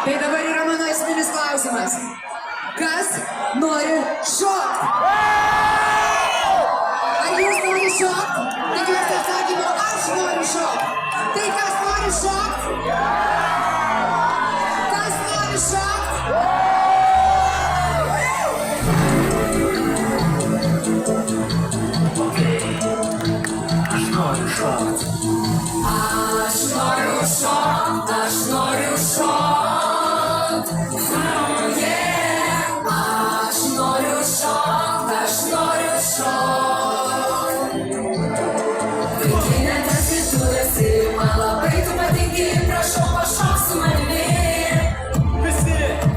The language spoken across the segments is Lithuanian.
Tai dabar yra mano esminis klausimas. Kas nori šokti? Ar jūs nori šokti? Tikiuosi atsakymo, aš noriu šokti. Tai kas nori šokti? Kas nori šokti? Aš noriu šokti. Aš noriu šokti, aš noriu šokti. Aš noriu šokti, aš noriu šokti. Vaikine, kas gi tu esi, man labai tu patinki, prašau pašok su manimi.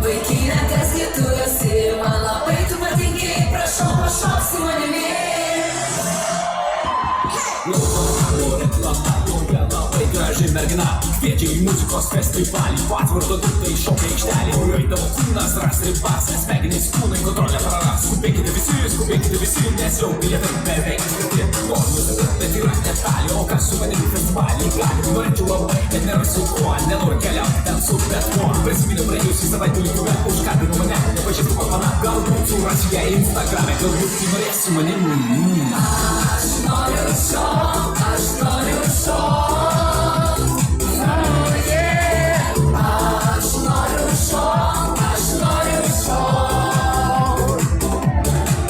Vaikine, kas gi tu esi, man labai tu patinki, prašau pašok su manimi. Labai graži mergina, kviečia į muzikos festivalį, patvarto turtai šokia aikštelį. Kurioj tavo kūnas ras ribas, smegenys kūnai kontrolę praras. Skubėkite visi, nes jau bilietai beveik skirti. Noriu nusipirkti, bet yra detalė, o kas su manim festivalį gali. Norėčiau labai, bet nėra su kuo, nenoriu keliauti ten su bet kuo. Prisiminiau praėjusį savaitę lietuvę, užkalbino mane, nepažįstu kokona. Galbūt surasiu ją Instagrame, galbūt ji norės su manim. Aš noriu šokti, aš noriu šokti. Aš noriu šokti, aš noriu šokti.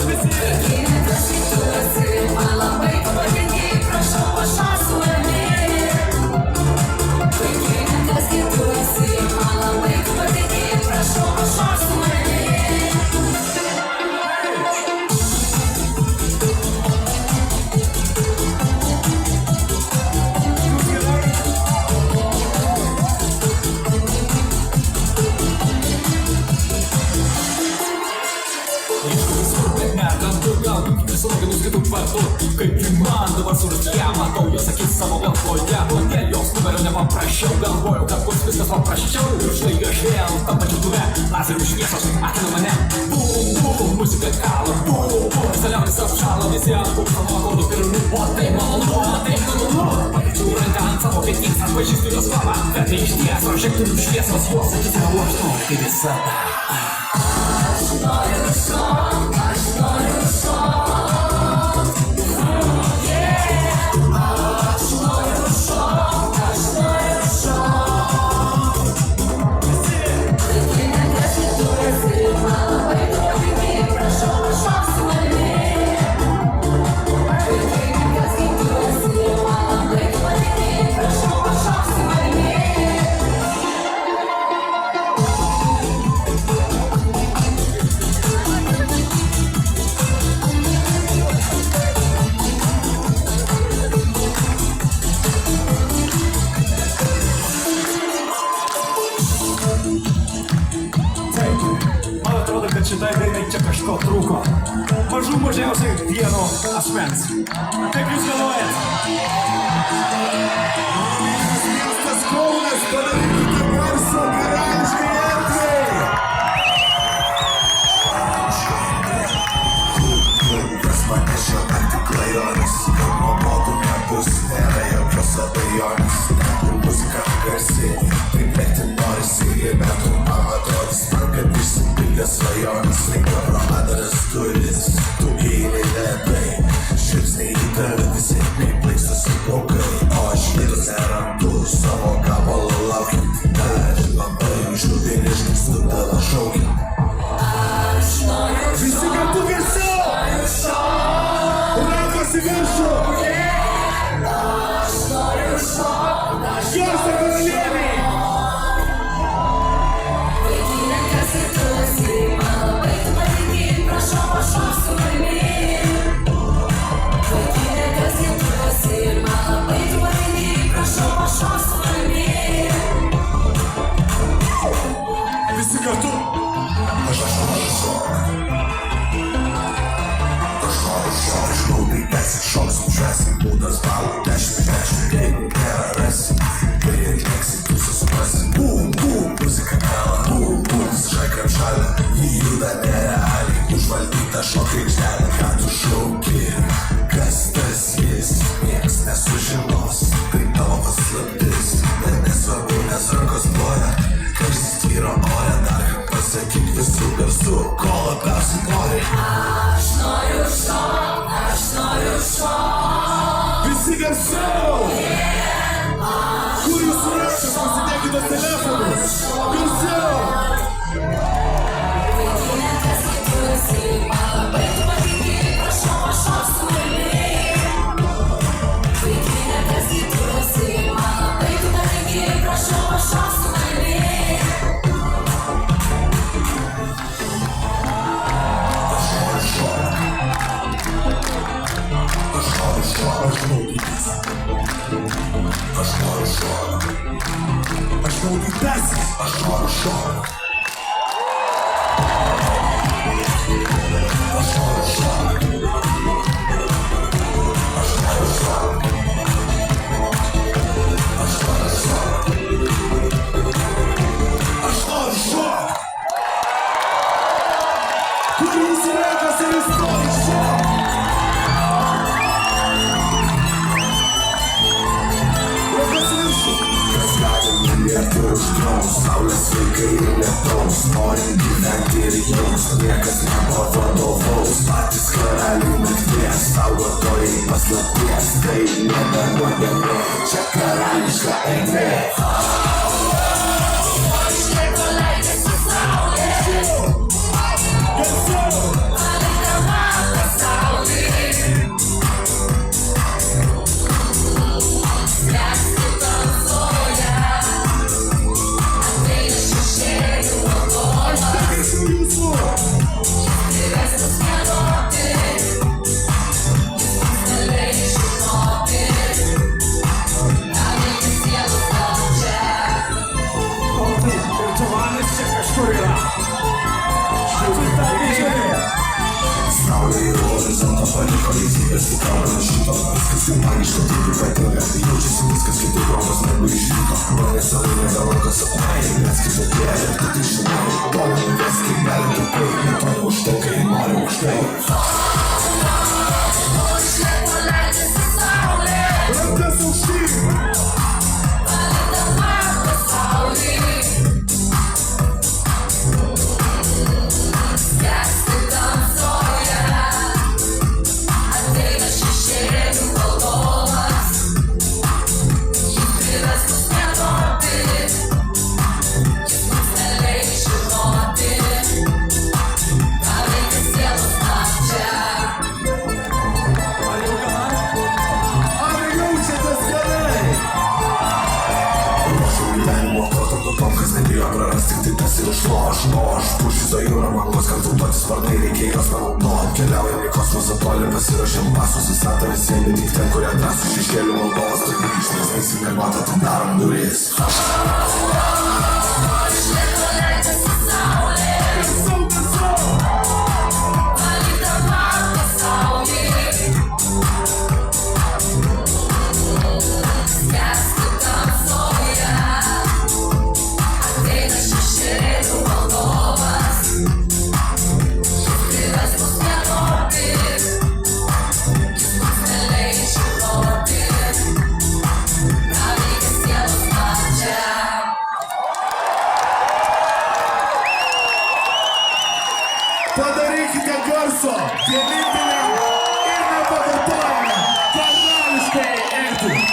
Vaikine, kas gi tu esi, man labai tu patinki, prašau pašok su manimi. Vaikine, kas gi tu esi, man labai tu patinki, prašau pašok su manimi. Sloganus kitų vardu, kaip jų man dabar surastėje. Matau jos akis savo galvoje, kodėl jos numerio nepaprašiau. Galvojau, kad bus viskas paprasčiau. Ir štai aš vėl tam pačiu tuve, lazerių šviesos akina mane. Bum, bum, muzika kala, bum, bum. Saliaunis apšala, visiems pūksta nuo akordų pirmų. O tai malonu, Pakeičiau ranką ant savo peties, atpažįstu jos kvapą. Bet tai išties, prožektorių šviesos, jos akise, o aš noriu kaip visada. Aš noriu šokti, aš noriu šokti. Šitai dainai čia kažko trūko. Mažiausiai vieno asmens. Kaip jūs galvojat? Miestas Kaunas, padarykite garso karališkai erdvei! Kas mane šio tik klajonis, kad nuobodu nebus, nėra jokios abejonės. Kur muzika garsi, taip lėkti norisi, bet tu man atrodys, kad išsipildė svajonės. Linko pro adaras turis, tu gyvai lėtai, šipsniai į tave visi plaistosi plaukai. O aš vėl nerandu savo gabalo laukiant. Aš labai užliūdė ir išgirstu tave šaukiant. Aš noriu šokti, visi kartu garsiau! Rankos į viršų! Aš noriu šokti, aš Garso karalienė! Vaikine, kas gi tu esi, man labai tu patinki, prašau pašok su manimi. Vaikine, kas gi tu esi, Aš noriu šokt, aš noriu šokt. Visi garsiau! Kur jūs rašas, pasidėkite telefonus! Garsiau! Vaikine, kas kai tu esi, man labai tu patinki, prašau pašok su manimi. Vaikine, kas kai tu esi, man labai tu patinki, prašau pašok su manimi. Aš noriu tęsis! Aš noriu šok! Aš noriu šok! Aš noriu šok! Aš noriu šok! Aš noriu šok! Kur jūsų rankas ir jūs nori šok? Rankas viršų! Kas gali mylėti uždraus, saulės vaikai ir lietaus, norim gyventi ir jaus, niekas nepavadovaus, patys karaliai nakties, saugotojai paslapties, tai nebe nuodėmė, čia karališka erdvė. Išlieko leidžiasi saulė, palikdama pasaulį. Skęsti tamsoje, ateina šešėlių valdovas. Jis mus miegoti, jis mums neleidžia žinoti, ką veikia sielos valdžia. O taip, ir Giovanis čia kažkur yra. Šitai tą nežiūrėjo. Saulė ir horizontą paliko lygybės, tik kalbant šito, viskas kaip magiška, taip ypatinga, jaučiasi viskas kitaip rodos negu iš ryto. Mane saulė galvoka sapnai, mes kaip atėję ir tu tai žinai, toli nuves kaip gali trupai, bet to neužtenka ir nori aukštai. Išlieko leidžiasi saulė, Rankas aukštyn! palikdama pasaulį. Skęsti tamsoje, ateina šešėlių valdovas. Jis prives mus miegoti, jis mums neleidžia žinoti, ką veikia sielos valdžia. Ar jaučiatės gerai? Ruošiu gyvenimo kortom tom, kas nebijo prarast, tik tai tas ir išloš. Pušyto jūra mangos, kad tautuoti sparnai reikia jos panaudot. Keliaujam į kosmosą toli, pasirašėm pasus, visatą visiems, tik ten, kurie drąsų šešėlių valdovas turi grįžti, nes nesim nematą, tai darom duris. Išlieko leidžiasi saulė, palikdama pasaulį. Skęsti tamsoje, ateina šešėlių valdovas. Jis prives mus miegoti, jis mums neleidžia žinoti, ką veikia sielos valdžia. Padarykite garso, vieninteliam ir nepakartojamam karališkai erdvei.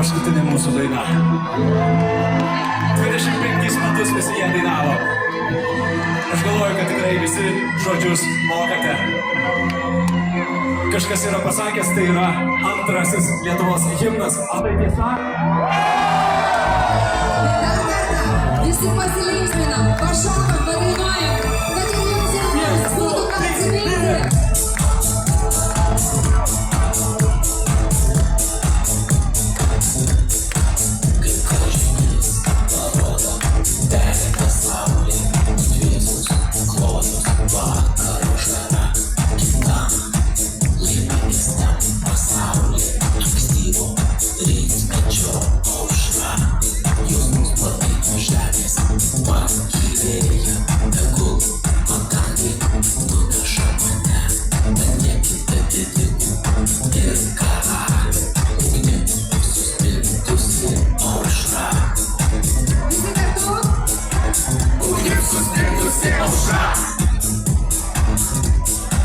paskutinė mūsų daina. 25 metus visi ją dainavo. Aš galvoju, kad tikrai visi žodžius mokate. Kažkas yra pasakęs, tai yra antrasis Lietuvos himnas. Ar tai tiesa? Dar kartą visi pasilinksminam, pašokam, padainuojam, kad ir jums ir mums būtų ką atsiminti.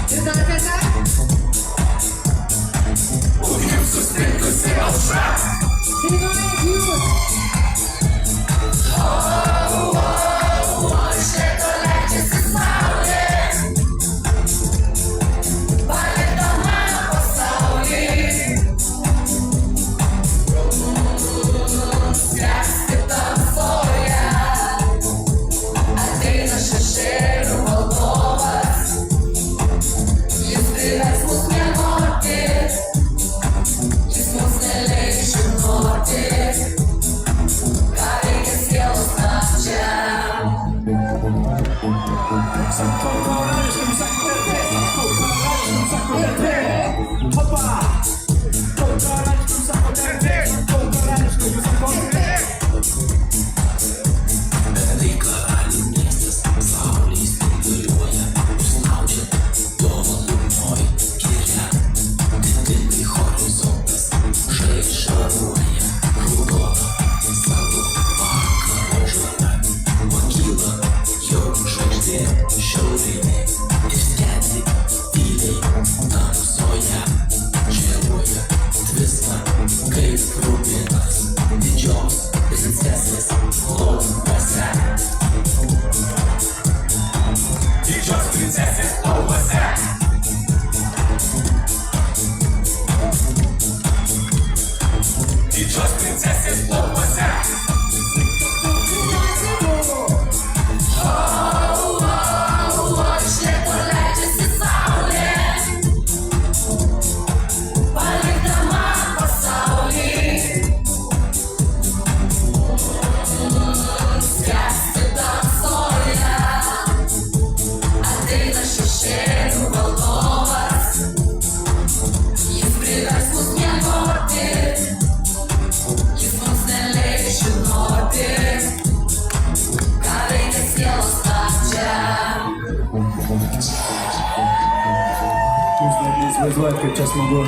Ir dar kartą. Dainuojat jūs. Įsivaizduojat, kaip čia smagu.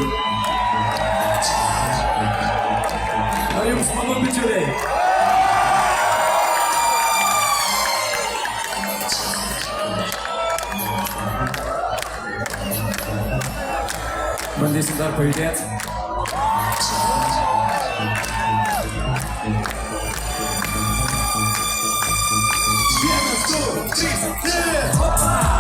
Ar jums smagu, bičiuliai? Bandysim dar pajudėti. Vienas, du, trys, ir hopa!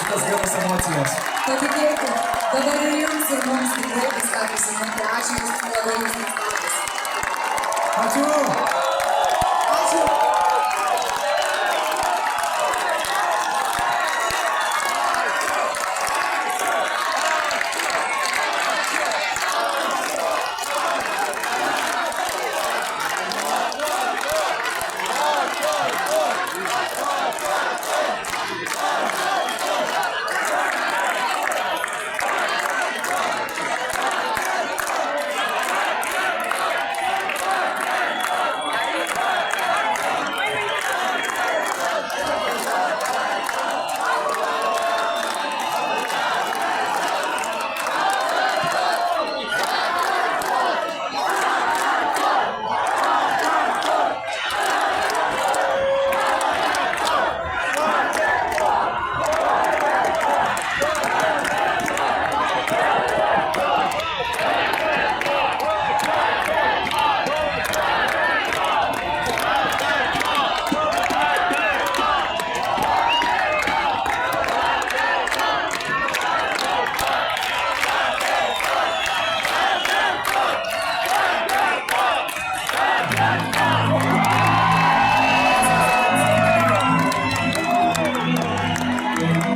tas geras emocijas. Patikėkit, dabar ir jums ir mums tikrai viską prisiminti. Ačiū Jums labai Jums nuostabus. Ačiū. Ačiū.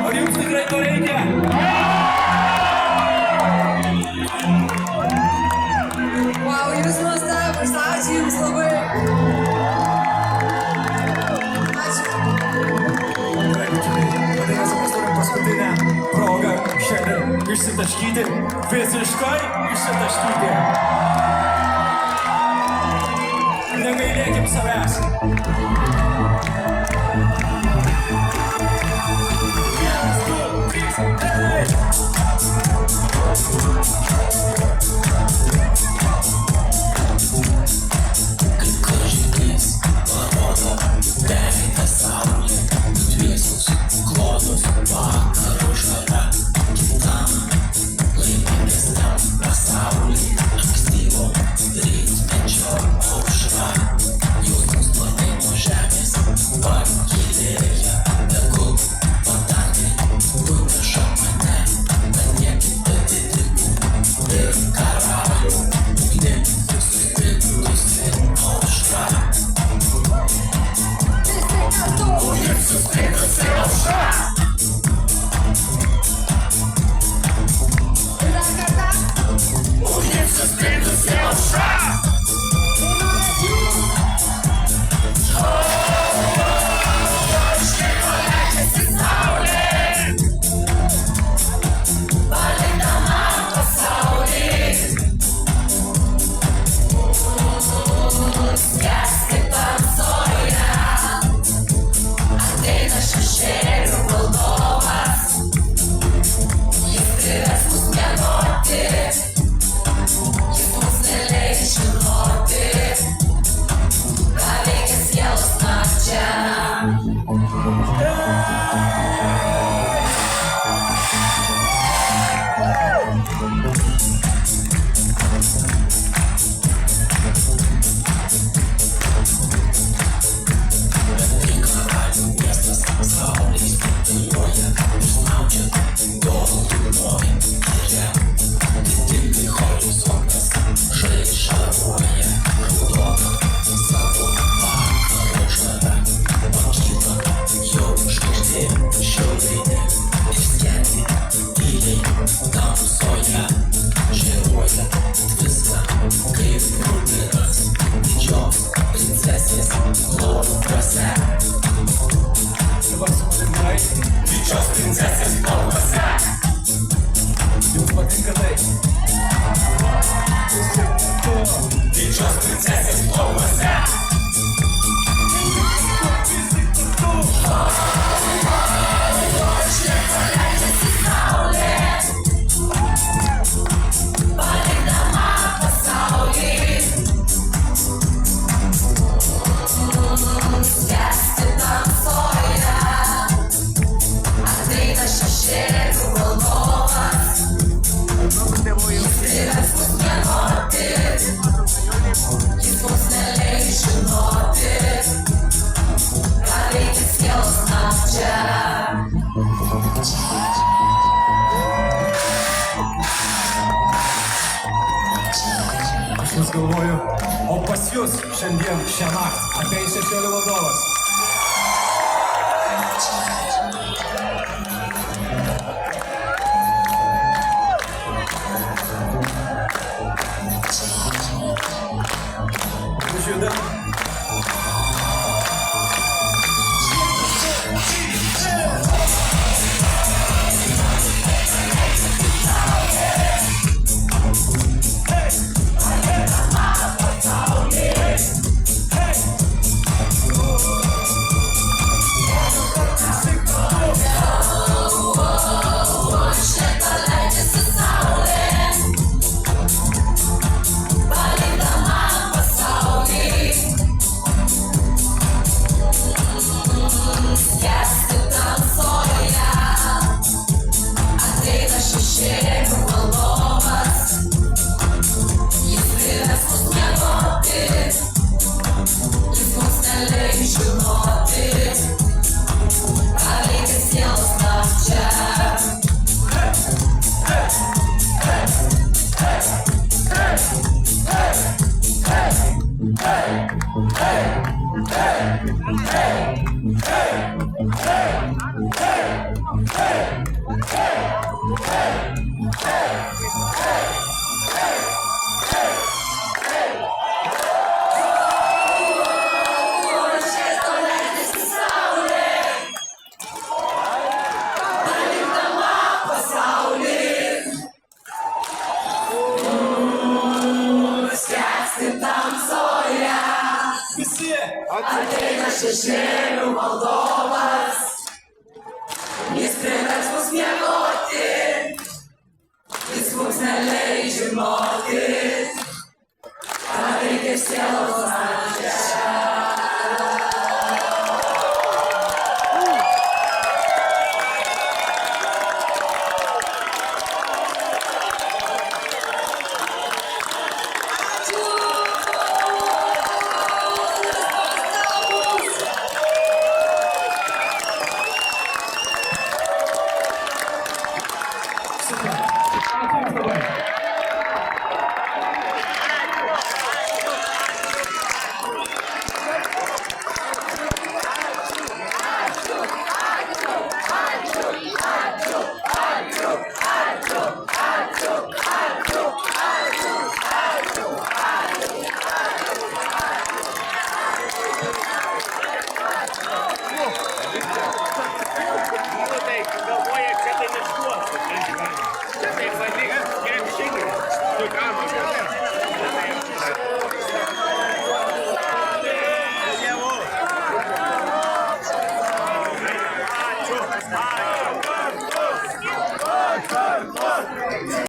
Ar jums tikrai to reikia? Wow, Jūs nuostabus. Ačiū Jums labai. Ačiū. Gerai, bičiuliai, vadinasi, mes turim paskutinę progą šiandien išsitaškyti, visiškai išsitaškyti. Negailėkim savęs. Vienas, du, trys, hey! Yeah. galvoju, o pas jūs šiandien šią naktį ateis šešėlių vadovas. Užjuda. Ateina šešėlių valdovas, jis privers mus miegoti, jis mums neleis žinoti, ką reikia sielos amžią. Ačiū.